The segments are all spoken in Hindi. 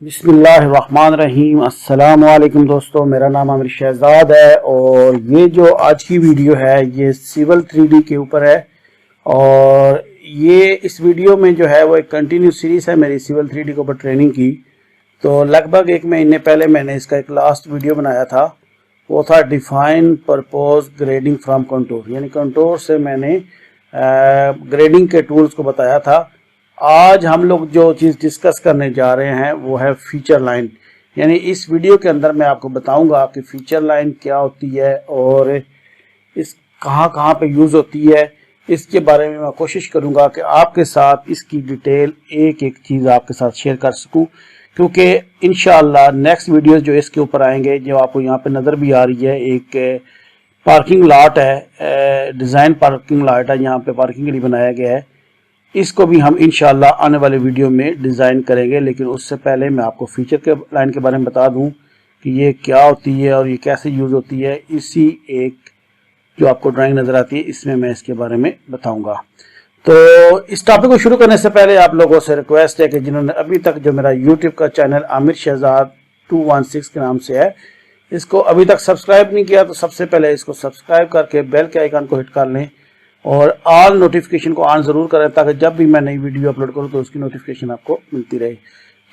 बिस्मिल्लाहिर्रहमानिर्रहीम। अस्सलाम वालेकुम दोस्तों, मेरा नाम आमिर शहजाद है और ये जो आज की वीडियो है ये सिविल 3D के ऊपर है। और ये इस वीडियो में जो है वो एक कंटिन्यू सीरीज है मेरी सिविल 3D के ऊपर ट्रेनिंग की। तो लगभग एक महीने पहले मैंने इसका एक लास्ट वीडियो बनाया था, वो था define purpose grading from contour, यानी कंटूर से मैंने ग्रेडिंग के टूल्स को बताया था। आज हम लोग जो चीज़ डिस्कस करने जा रहे हैं वो है फीचर लाइन। यानी इस वीडियो के अंदर मैं आपको बताऊंगा कि फीचर लाइन क्या होती है और इस कहाँ कहाँ पे यूज़ होती है, इसके बारे में मैं कोशिश करूंगा कि आपके साथ इसकी डिटेल एक एक चीज़ आपके साथ शेयर कर सकूं, क्योंकि इंशाअल्लाह नेक्स्ट वीडियोस जो इसके ऊपर आएंगे, जो आपको यहाँ पे नज़र भी आ रही है, एक पार्किंग लॉट है, डिज़ाइन पार्किंग लॉट है, यहाँ पे पार्किंग के लिए बनाया गया है। इसको भी हम इंशाल्लाह आने वाले वीडियो में डिज़ाइन करेंगे, लेकिन उससे पहले मैं आपको फीचर के लाइन के बारे में बता दूं कि ये क्या होती है और ये कैसे यूज़ होती है। इसी एक जो आपको ड्राइंग नज़र आती है इसमें मैं इसके बारे में बताऊंगा। तो इस टॉपिक को शुरू करने से पहले आप लोगों से रिक्वेस्ट है कि जिन्होंने अभी तक जो मेरा यूट्यूब का चैनल आमिर शहजाद 216 के नाम से है, इसको अभी तक सब्सक्राइब नहीं किया तो सबसे पहले इसको सब्सक्राइब करके बेल के आइकन को हिट कर लें और ऑल नोटिफिकेशन को ऑन ज़रूर करें, ताकि जब भी मैं नई वीडियो अपलोड करूं तो उसकी नोटिफिकेशन आपको मिलती रहे।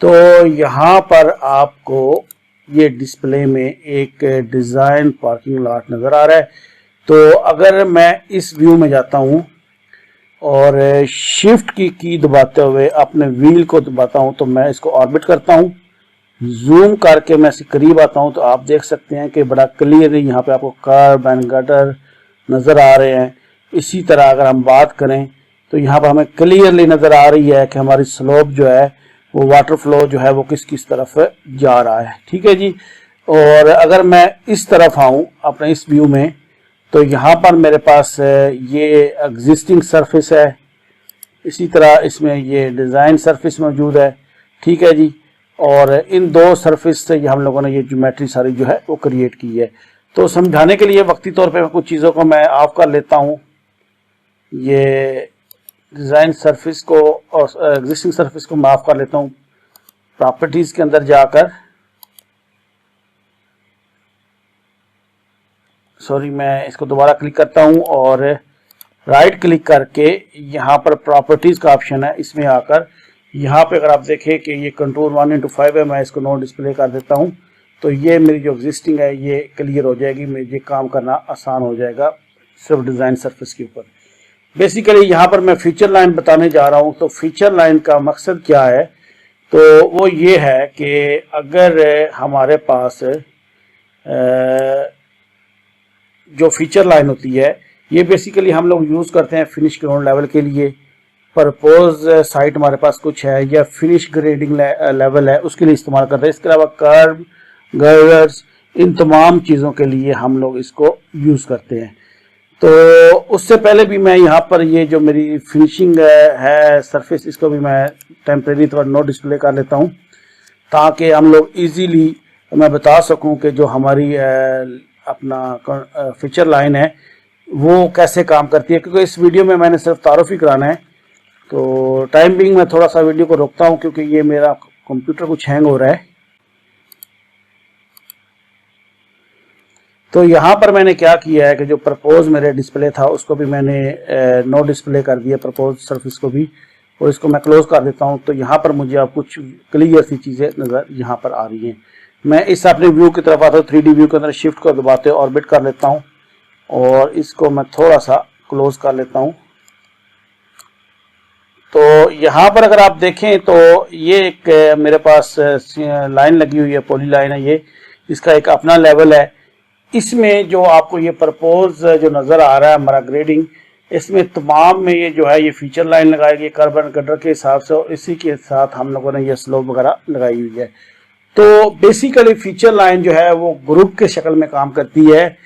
तो यहाँ पर आपको ये डिस्प्ले में एक डिज़ाइन पार्किंग लॉट नज़र आ रहा है। तो अगर मैं इस व्यू में जाता हूँ और शिफ्ट की दबाते हुए अपने व्हील को दबाता हूँ तो मैं इसको ऑर्बिट करता हूँ, जूम करके मैं इसके करीब आता हूँ तो आप देख सकते हैं कि बड़ा क्लियर यहाँ पे आपको कर्व एंड गटर नज़र आ रहे हैं। इसी तरह अगर हम बात करें तो यहाँ पर हमें क्लियरली नज़र आ रही है कि हमारी स्लोप जो है वो वाटर फ्लो जो है वो किस किस तरफ जा रहा है। ठीक है जी। और अगर मैं इस तरफ आऊँ अपने इस व्यू में तो यहाँ पर मेरे पास ये एग्जिस्टिंग सरफेस है, इसी तरह इसमें ये डिज़ाइन सरफेस मौजूद है। ठीक है जी। और इन दो सरफेस से हम लोगों ने ये ज्योमेट्री सारी जो है वो क्रिएट की है। तो समझाने के लिए वक्ती तौर पे कुछ चीज़ों को मैं ऑफ कर लेता हूँ। ये डिज़ाइन सरफेस को और एग्जिस्टिंग सरफेस को माफ कर लेता हूँ। प्रॉपर्टीज के अंदर जाकर मैं इसको दोबारा क्लिक करता हूँ और राइट क्लिक करके यहाँ पर प्रॉपर्टीज का ऑप्शन है, इसमें आकर यहाँ पे अगर आप देखें कि ये कंट्रोल 1:5 है, मैं इसको नो डिस्प्ले कर देता हूँ तो ये मेरी जो एग्जिस्टिंग है ये क्लियर हो जाएगी, मुझे काम करना आसान हो जाएगा सिर्फ डिज़ाइन सरफेस के ऊपर। बेसिकली यहाँ पर मैं फीचर लाइन बताने जा रहा हूँ। तो फीचर लाइन का मकसद क्या है, तो वो ये है कि अगर हमारे पास जो फीचर लाइन होती है ये बेसिकली हम लोग यूज़ करते हैं फिनिश ग्राउंड लेवल के लिए। प्रपोज साइट हमारे पास कुछ है या फिनिश ग्रेडिंग लेवल है उसके लिए इस्तेमाल करते हैं। इसके अलावा कर्व, गर्डर्स, इन तमाम चीज़ों के लिए हम लोग इसको यूज़ करते हैं। तो उससे पहले भी मैं यहाँ पर ये जो मेरी फिनिशिंग है सरफेस, इसको भी मैं टेम्परेरी तौर नो डिस्प्ले कर लेता हूँ ताकि हम लोग इजीली मैं बता सकूँ कि जो हमारी अपना फीचर लाइन है वो कैसे काम करती है। क्योंकि इस वीडियो में मैंने सिर्फ तारुफ ही कराना है, तो टाइम बिंग मैं थोड़ा सा वीडियो को रोकता हूँ क्योंकि ये मेरा कंप्यूटर कुछ हैंग हो रहा है। तो यहाँ पर मैंने क्या किया है कि जो प्रपोज मेरे डिस्प्ले था उसको भी मैंने नो डिस्प्ले कर दिया, प्रपोज सरफेस को भी, और इसको मैं क्लोज कर देता हूँ। तो यहाँ पर मुझे अब कुछ क्लियर सी चीज़ें नज़र यहाँ पर आ रही हैं। मैं इस अपने व्यू की तरफ आता हूँ, 3D व्यू के अंदर शिफ्ट को दबाते ऑर्बिट कर लेता हूँ और इसको मैं थोड़ा सा क्लोज कर लेता हूँ। तो यहाँ पर अगर आप देखें तो ये एक मेरे पास लाइन लगी हुई है, पॉली लाइन है ये, इसका एक अपना लेवल है। इसमें जो आपको ये प्रपोज जो नज़र आ रहा है हमारा ग्रेडिंग, इसमें तमाम में ये जो है ये फीचर लाइन लगाई गई कर्व एंड गटर के हिसाब से, और इसी के साथ हम लोगों ने ये स्लोप वगैरह लगाई हुई है। तो बेसिकली फीचर लाइन जो है वो ग्रुप के शक्ल में काम करती है।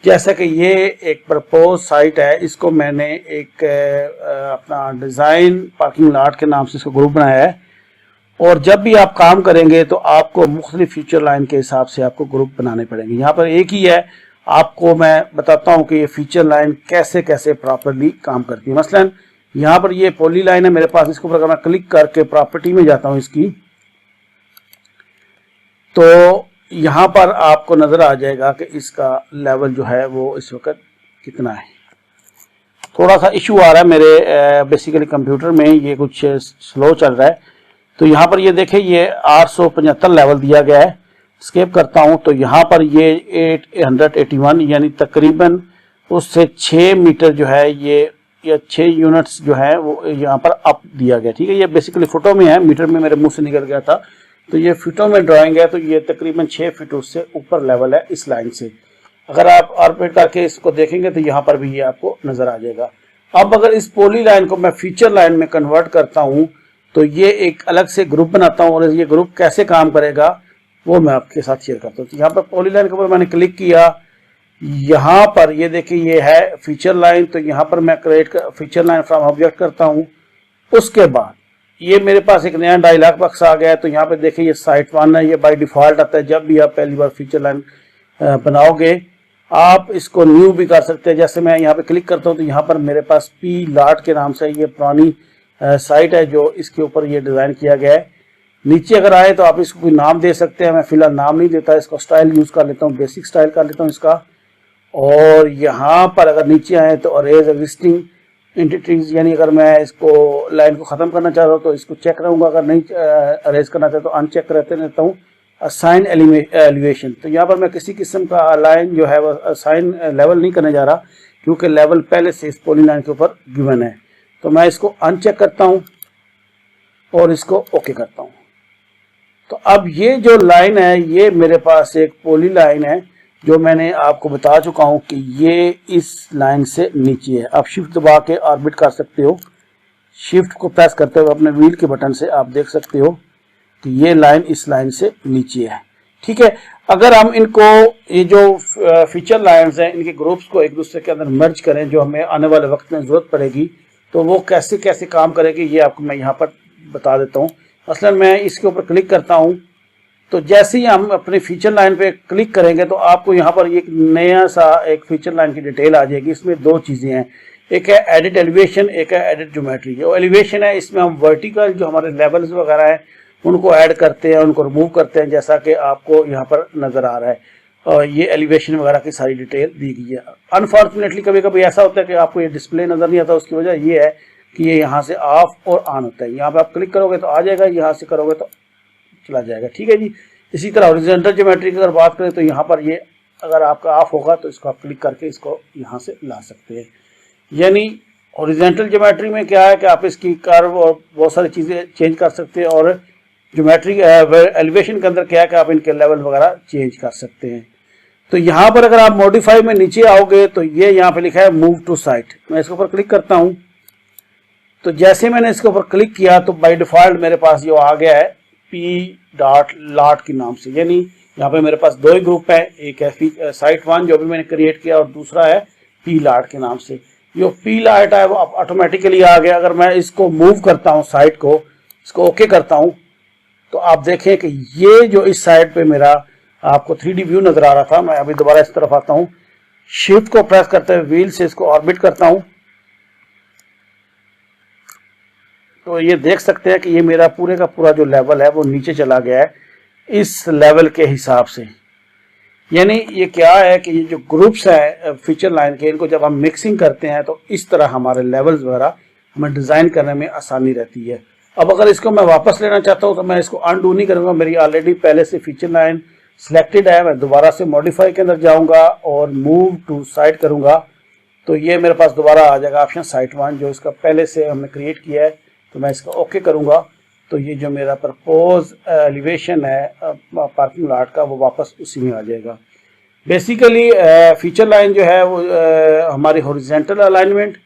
जैसा कि ये एक प्रपोज साइट है, इसको मैंने एक अपना डिज़ाइन पार्किंग लॉट के नाम से इसको ग्रुप बनाया है, और जब भी आप काम करेंगे तो आपको मुख्तलिफ फीचर लाइन के हिसाब से आपको ग्रुप बनाने पड़ेंगे। यहाँ पर एक ही है, आपको मैं बताता हूँ कि ये फीचर लाइन कैसे कैसे प्रॉपरली काम करती है। मसलन यहाँ पर ये पॉली लाइन है मेरे पास, इसके ऊपर अगर मैं क्लिक करके प्रॉपर्टी में जाता हूँ इसकी, तो यहाँ पर आपको नज़र आ जाएगा कि इसका लेवल जो है वो इस वक्त कितना है। थोड़ा सा इशू आ रहा है मेरे बेसिकली कंप्यूटर में, ये कुछ स्लो चल रहा है। तो यहाँ पर ये देखें, ये 875 लेवल दिया गया है। स्केप करता हूँ तो यहाँ पर ये 881 यानी तकरीबन उससे 6 मीटर जो है ये या 6 यूनिट्स जो है वो यहाँ पर अप दिया गया। ठीक है, ये बेसिकली फुटों में है, मीटर में मेरे मुंह से निकल गया था, तो ये फीटों में ड्राइंग है। तो ये तकरीबन 6 फीट उससे ऊपर लेवल है इस लाइन से। अगर आप ऑर्बिट करके इसको देखेंगे तो यहाँ पर भी ये आपको नजर आ जाएगा। अब अगर इस पॉली लाइन को मैं फीचर लाइन में कन्वर्ट करता हूँ तो ये एक अलग से ग्रुप बनाता हूँ, और ये ग्रुप कैसे काम करेगा वो मैं आपके साथ शेयर करता हूँ। तो यहाँ पर पॉली लाइन के ऊपर मैंने क्लिक किया, यहाँ पर ये देखिए ये है फीचर लाइन। तो यहाँ पर मैं create feature line from object करता हूँ। उसके बाद ये मेरे पास एक नया डायलॉग बॉक्स आ गया है। तो यहाँ पे देखिए ये साइट 1 है, ये बाय डिफॉल्ट आता है जब भी आप पहली बार फीचर लाइन बनाओगे। आप इसको न्यू भी कर सकते हैं। जैसे मैं यहाँ पे क्लिक करता हूँ तो यहाँ पर मेरे पास पी लाट के नाम से ये पुरानी साइट है जो इसके ऊपर ये डिज़ाइन किया गया है। नीचे अगर आए तो आप इसको कोई नाम दे सकते हैं, मैं फिलहाल नाम नहीं देता, इसको स्टाइल यूज़ कर लेता हूँ, बेसिक स्टाइल कर लेता हूँ इसका। और यहाँ पर अगर नीचे आए तो अरेज एग्जिस्टिंग एंटिटीज, यानी अगर मैं इसको लाइन को ख़त्म करना चाहता हूँ तो इसको चेक रहूँगा, अगर नहीं अरेज करना चाहता तो अनचेक रहता हूँ। असाइन एलिवेशन, तो यहाँ पर मैं किसी किस्म का लाइन जो है वो असाइन लेवल नहीं करने जा रहा, क्योंकि लेवल पहले से इस पॉली लाइन के ऊपर गिवन है। तो मैं इसको अनचेक करता हूँ और इसको ओके करता हूँ। तो अब ये जो लाइन है ये मेरे पास एक पॉली लाइन है जो मैंने आपको बता चुका हूँ कि ये इस लाइन से नीचे है। आप शिफ्ट दबा के ऑर्बिट कर सकते हो, शिफ्ट को प्रेस करते हुए अपने व्हील के बटन से आप देख सकते हो कि ये लाइन इस लाइन से नीचे है। ठीक है, अगर हम इनको ये जो फीचर लाइंस हैं इनके ग्रुप्स को एक दूसरे के अंदर मर्ज करें, जो हमें आने वाले वक्त में ज़रूरत पड़ेगी, तो वो कैसे कैसे काम करेगी ये आपको मैं यहाँ पर बता देता हूँ। मसलन मैं इसके ऊपर क्लिक करता हूँ तो जैसे ही हम अपने फीचर लाइन पे क्लिक करेंगे तो आपको यहाँ पर एक नया सा एक फीचर लाइन की डिटेल आ जाएगी। इसमें दो चीज़ें हैं, एक है एडिट एलिवेशन, एक है एडिट ज्योमेट्री। जो एलिवेशन है इसमें हम वर्टिकल जो हमारे लेवल्स वगैरह हैं उनको ऐड करते हैं, उनको रिमूव करते हैं, जैसा कि आपको यहाँ पर नज़र आ रहा है। और ये एलिवेशन वगैरह की सारी डिटेल दी गई है। अनफॉर्चुनेटली कभी कभी ऐसा होता है कि आपको ये डिस्प्ले नज़र नहीं आता, उसकी वजह ये है कि ये यहाँ से ऑफ और ऑन होता है। यहाँ पे आप क्लिक करोगे तो आ जाएगा, यहाँ से करोगे तो चला जाएगा। ठीक है जी। इसी तरह हॉरिजॉन्टल ज्योमेट्री की अगर बात करें तो यहाँ पर ये अगर आपका ऑफ होगा तो इसको आप क्लिक करके इसको यहाँ से ला सकते हैं। यानी हॉरिजॉन्टल ज्योमेट्री में क्या है कि आप इसकी कर्व और बहुत सारी चीज़ें चेंज कर सकते हैं, और ज्योमेट्री एलिवेशन के अंदर क्या है कि आप इनके लेवल वगैरह चेंज कर सकते हैं। तो यहाँ पर अगर आप मॉडिफाई में नीचे आओगे तो ये यहाँ पे लिखा है मूव टू साइट। मैं इसके ऊपर क्लिक करता हूँ तो जैसे मैंने इसके ऊपर क्लिक किया तो बाय डिफॉल्ट मेरे पास ये आ गया है पी डॉट लाट के नाम से। यानी यहाँ पे मेरे पास दो ही ग्रुप है, एक है साइट 1 जो भी मैंने क्रिएट किया और दूसरा है पी लाट के नाम से। जो पी लाट है वो ऑटोमेटिकली आ गया। अगर मैं इसको मूव करता हूँ साइट को, इसको ओके करता हूँ तो आप देखें कि ये जो इस साइड पे मेरा आपको 3D व्यू नजर आ रहा था, मैं अभी दोबारा इस तरफ आता हूँ, शिफ्ट को प्रेस करते हुए व्हील से इसको ऑर्बिट करता हूँ तो ये देख सकते हैं कि ये मेरा पूरे का पूरा जो लेवल है वो नीचे चला गया है इस लेवल के हिसाब से। यानी ये क्या है कि ये जो ग्रुप्स हैं फीचर लाइन के, इनको जब हम मिक्सिंग करते हैं तो इस तरह हमारे लेवल्स वगैरह हमें डिज़ाइन करने में आसानी रहती है। अब अगर इसको मैं वापस लेना चाहता हूँ तो मैं इसको अनडू नहीं करूँगा, मेरी ऑलरेडी पहले से फीचर लाइन सिलेक्टेड है। मैं दोबारा से मॉडिफाई के अंदर जाऊँगा और मूव टू साइट करूँगा तो ये मेरे पास दोबारा आ जाएगा ऑप्शन साइट 1 जो इसका पहले से हमने क्रिएट किया है। तो मैं इसका ओके करूँगा तो ये जो मेरा प्रपोज एलिवेशन है पार्किंग लॉट का वो वापस उसी में आ जाएगा। बेसिकली फीचर लाइन जो है वो हमारी हॉरिजॉन्टल अलाइनमेंट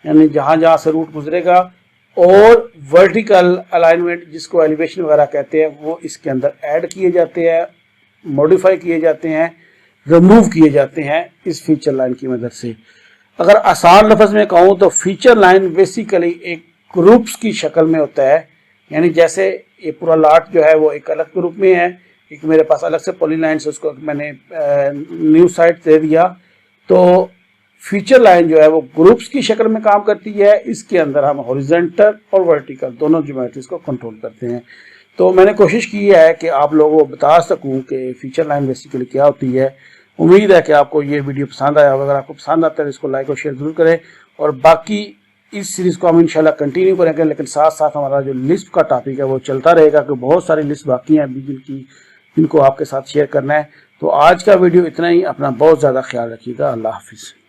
यानी जहाँ जहाँ से रूट गुजरेगा, और वर्टिकल अलाइनमेंट जिसको एलिवेशन वगैरह कहते हैं वो इसके अंदर ऐड किए जाते हैं, मॉडिफाई किए जाते हैं, रिमूव किए जाते हैं इस फीचर लाइन की मदद से। अगर आसान लफ्ज़ में कहूँ तो फीचर लाइन बेसिकली एक ग्रुप्स की शक्ल में होता है। यानी जैसे ये पूरा लॉट जो है वो एक अलग ग्रुप में है, एक मेरे पास अलग से पॉली लाइन से उसको मैंने न्यू साइट दे दिया। तो फीचर लाइन जो है वो ग्रुप्स की शक्ल में काम करती है। इसके अंदर हम हॉरिजॉन्टल और वर्टिकल दोनों ज्योमेट्रीज को कंट्रोल करते हैं। तो मैंने कोशिश की है कि आप लोगों को बता सकूं कि फीचर लाइन बेसिकली क्या होती है। उम्मीद है कि आपको ये वीडियो पसंद आया होगा। अगर आपको पसंद आता है तो इसको लाइक और शेयर जरूर करें, और बाकी इस सीरीज़ को हम इंशाल्लाह कंटिन्यू करेंगे, लेकिन साथ साथ हमारा जो लिस्ट का टॉपिक है वो चलता रहेगा, कि बहुत सारी लिस्ट बाकी हैं अभी जिनको आपके साथ शेयर करना है। तो आज का वीडियो इतना ही। अपना बहुत ज़्यादा ख्याल रखिएगा। अल्लाह हाफिज़।